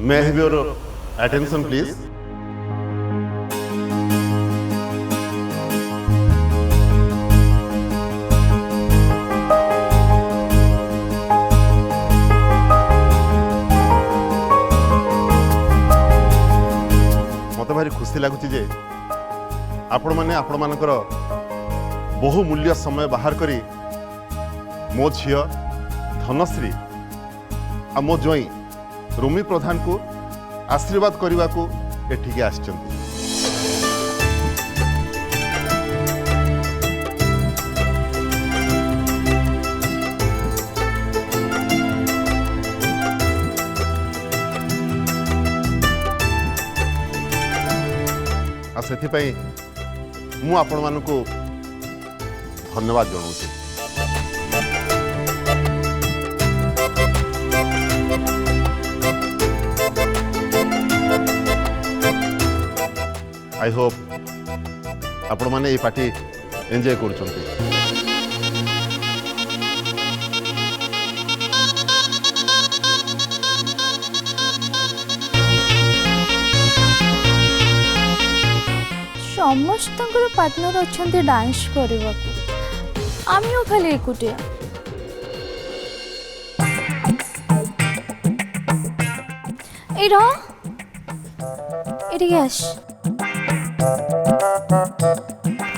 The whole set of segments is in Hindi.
May I have your attention, please? मत भारी खुशी लगुच जे आपण मैंने आपण मानकर बहु मूल्य समय बाहर करी मो झील धनश्री आ मो जोई रुमी प्रधान को आशीर्वाद करने को एठिके आछंती। आ सेथिपाई मु आपण मानकु धन्यवाद जनाऊँ। आई होप आपण माने ये पार्टी एंजॉय करछंती। समस्त पार्टनर अच्छा डांस करने आम खाली एकुटिया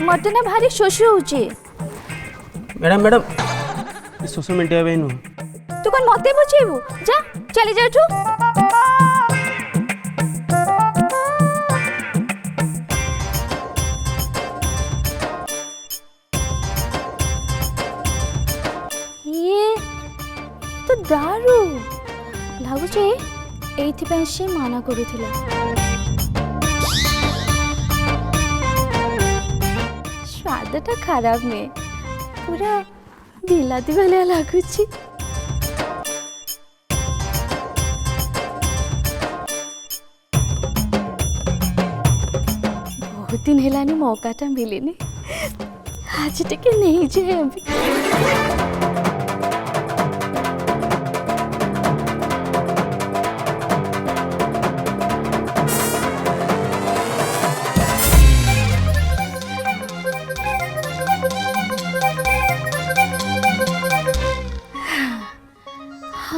मत ना भारी शोष होची। मैडम मैडम शोष मिनटे नु तू कौन मत बुझेबू जा चली जाठू। ये तो दारू लगुचे एइथिपै से माना करूथिला। स्वादटा खराब नहीं पूरा बिलाती भलिया लगुची। बहुत दिन हेलानी मौकाटा मिलेनी आज टिके नहीं जाए अभी।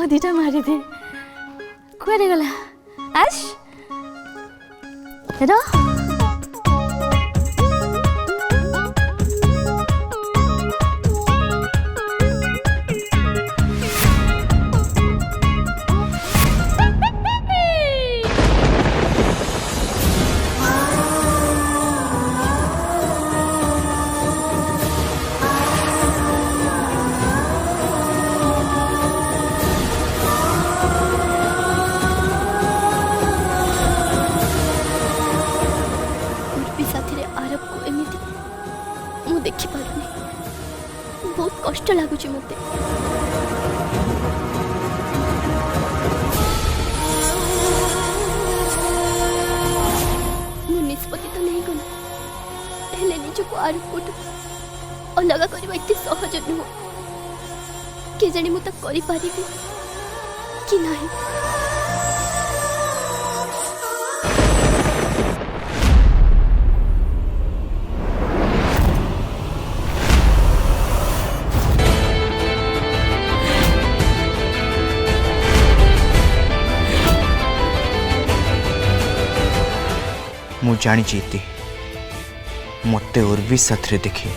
दीटा मारी दे कुआरे गला आश हेलो देखी पारुनी बहुत कष्ट लगुच मत। निष्पत्ति तो नहीं गला हेले निजको आरोप अलग करवा एत सहज नुह कि जानी मुझे करि पारिबी कि नहीं। मु जानी जीती मते उर्वी साथ देखी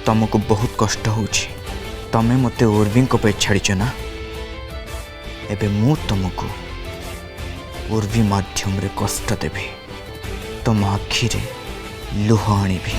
तुमको बहुत कष्ट होची। तमे मते उर्वी को पे छाड़ीच ना एबे मु तुमको उर्वी माध्यम रे कष्ट देबी तुम आखि रे लुह आनिबी।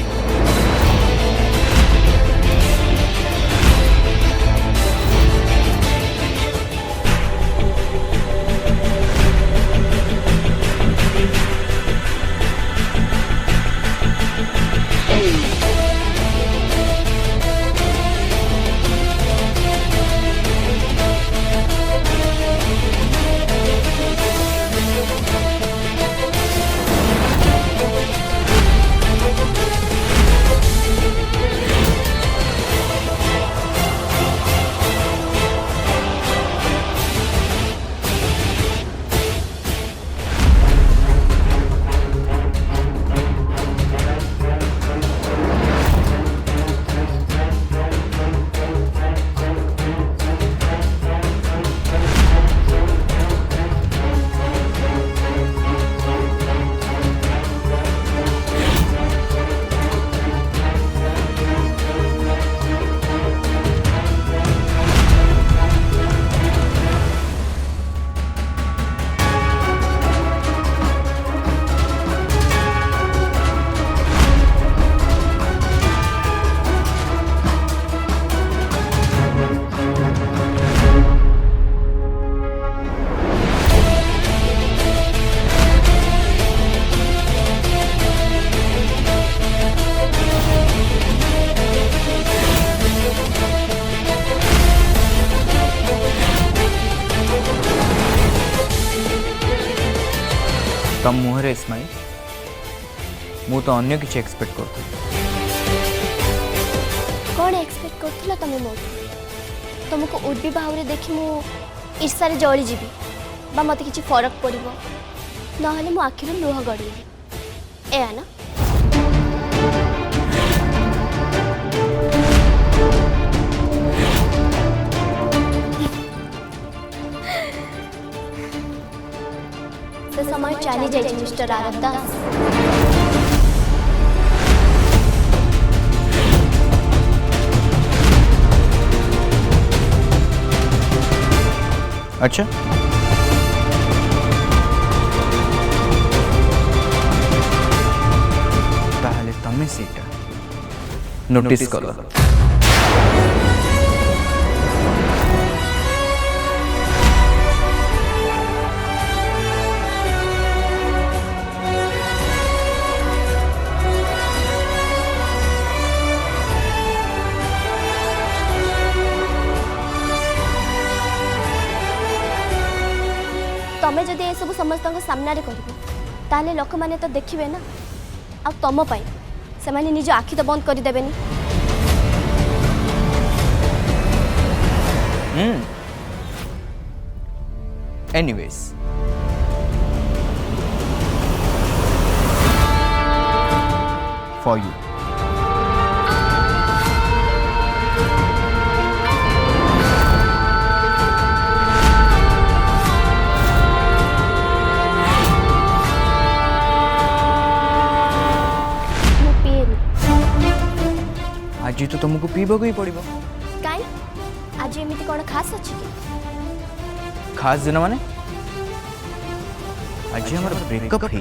तम मुहरे स्माइल मु तो अन्य किसी एक्सपेक्ट करथि कौन एक्सपेक्ट करथिला तमे मोर तुमको उर्वी भाव रे देखि मु ईर्षारे जळी जीवी बा मते किछि फरक पड़िबो नहले मो आखिर लुह गड़ी ए ना से समय चली जाए मिस्टर आरव दास अच्छा ताहले तमे सेटा नोटिस करो तमें जदि ये सब समस्त सामने कर लोक मैंने तो देखिए ना आ तुम से मैंने निज आखि तो बंद करदेनि एनीवेज फॉर यू आज तो तुमको पीबा ही पड़ो कहीं आज एमती कौन खास अच्छी कि खास दिन माने आज हमारा ब्रेकअप है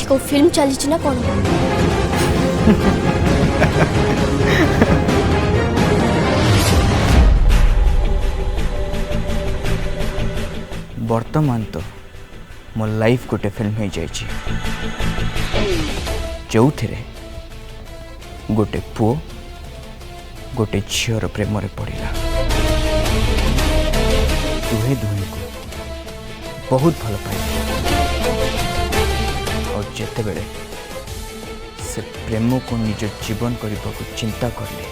को फिल्म चली ना कौन वर्तमान तो मो लाइफ गोटे फिल्म हो जाए जो थे गोटे पुओ गोटे झीर प्रेम पड़ा दुहे दुहे को बहुत भल पाए और जिते बेले से प्रेम को निज जीवन करने को चिंता करले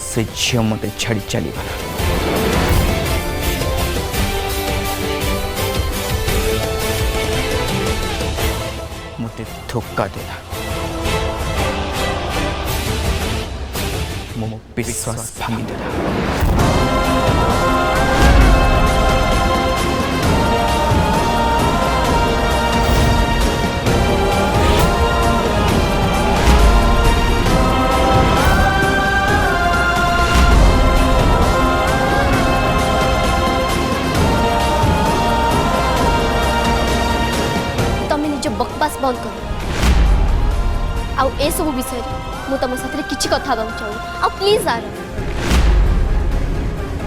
से झील मत छाड़ी चलीगला मत धोखा देला मो विश्वास भांगीदेला बकवास बंद कर आउ ए सब विषय मु तुम साथ किसी कथा चाहूँ आ प्लीज आर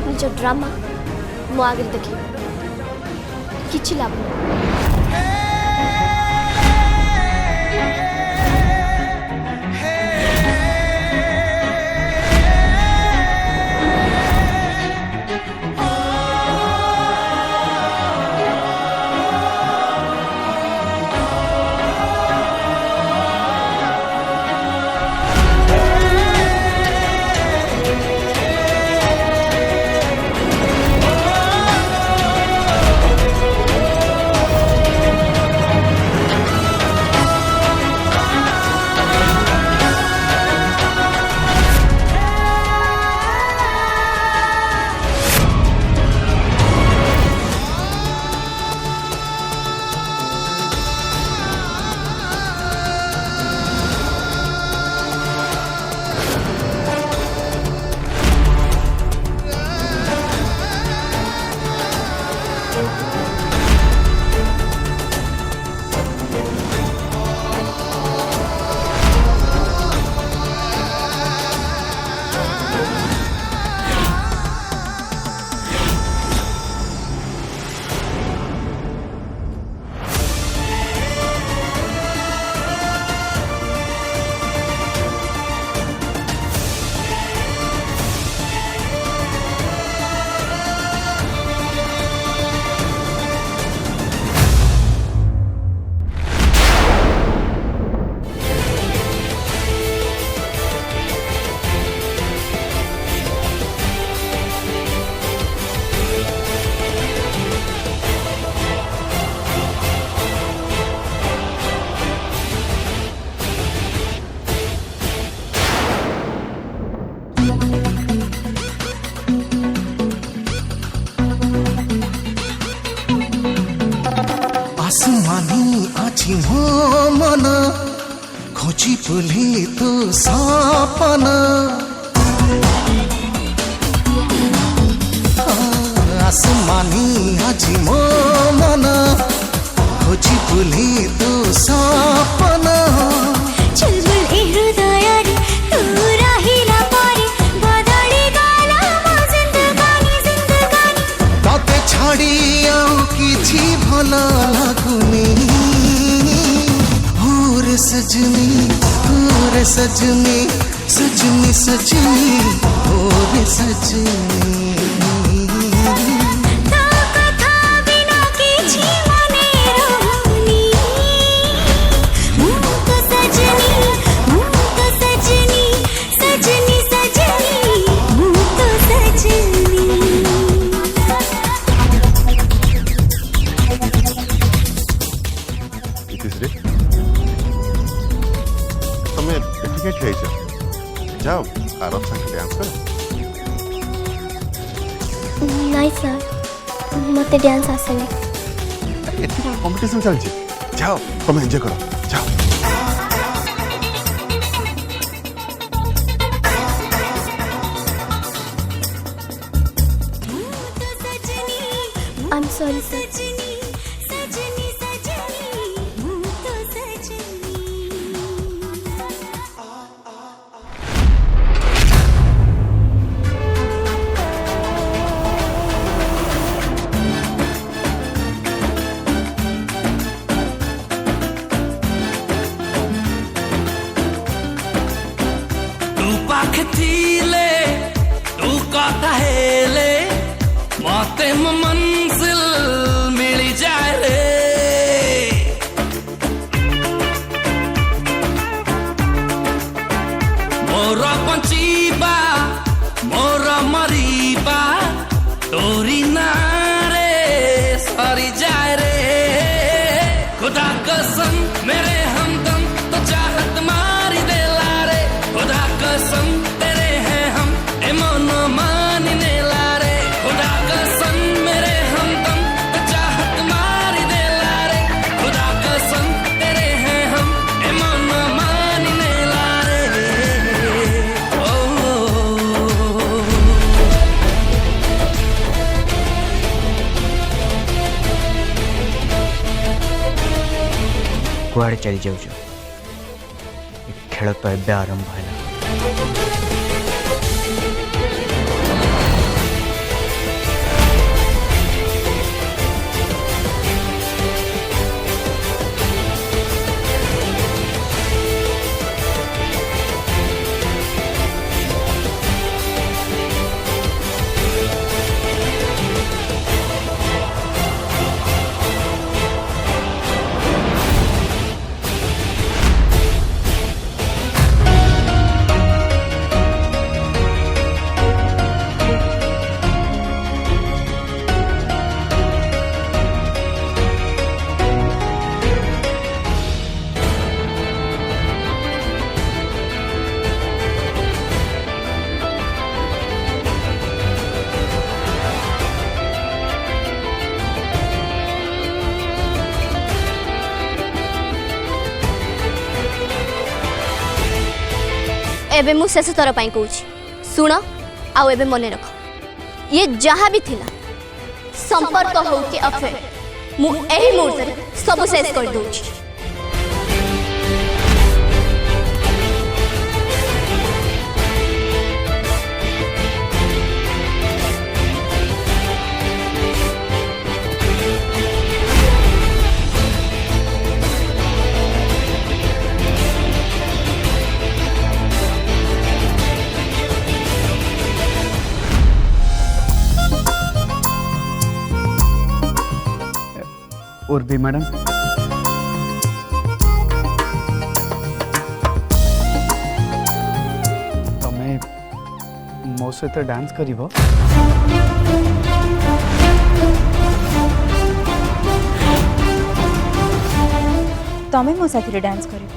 निज ड्रामा मो आगे देखिए किसी लाभ नहीं आसमानी आछि मो मन खोजी पुली तो सपना आसमानी आछि मो मन खोजी पुली तो सपना चुलबुल ए हृदय रे तू रहिला पारे बदली गला मो जिंदगानी ताते छाड़ी आउ किछि भला लागुनी और सजनी सजनी सजनी सजनी और सजनी ता कथा बिना किछि मने रहनी मु तो सजनी सजनी सजनी मु तो सजनी इतिश्री तमे एठिके ठेइछ जाओ आरब संगे डांस कर नहीं सर मत डांस आसेनी एठी कंपटीशन चलछि जाओ तमे एंजॉय करो जाओ आई एम सॉरी सर सजनी मु तो सजनी तू पाखे थीले तू कथा हेले मते मंजिल मिली जाए रे मोर पंचीबा मोर मरीबा तोरी नारे सरी जाए रे खुदा कसम मेरे हमदम तो चाहत मारी दे लारे खुदा कसम तेरे हैं हम ए मनो मानने लारे खुदा कसम मेरे हमदम तो चाहत मारी दे लारे खुदा कसम तेरे हैं हम ए मनो मानने लारे ओ कुआड़े चली जाऊँ खेल तो एबे आरंभ है एबे मु शेष थर पाई कहूँ शुण आउ एबे मन रख ये जहाँ भी थिला संपर्क हो कि अफेयर मु एही मुहूर्त सब शेष कर दूची और भी मैडम तमें मो सहित डांस करिवो तमें मो साथी डांस कर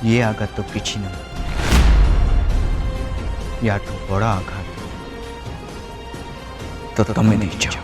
ये आघात तो किसी न याठू बड़ा आघात तो तमें नहीं जाओ।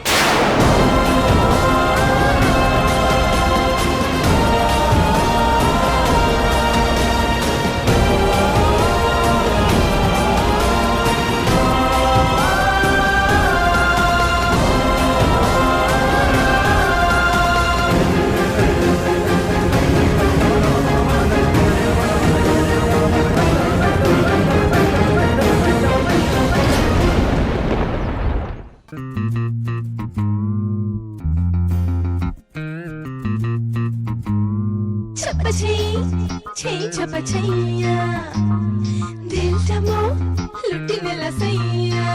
छपछैया दिल टमो लुटिने लसैया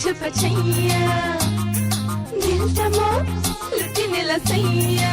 छपछैया दिल टमो लुटिने लसैया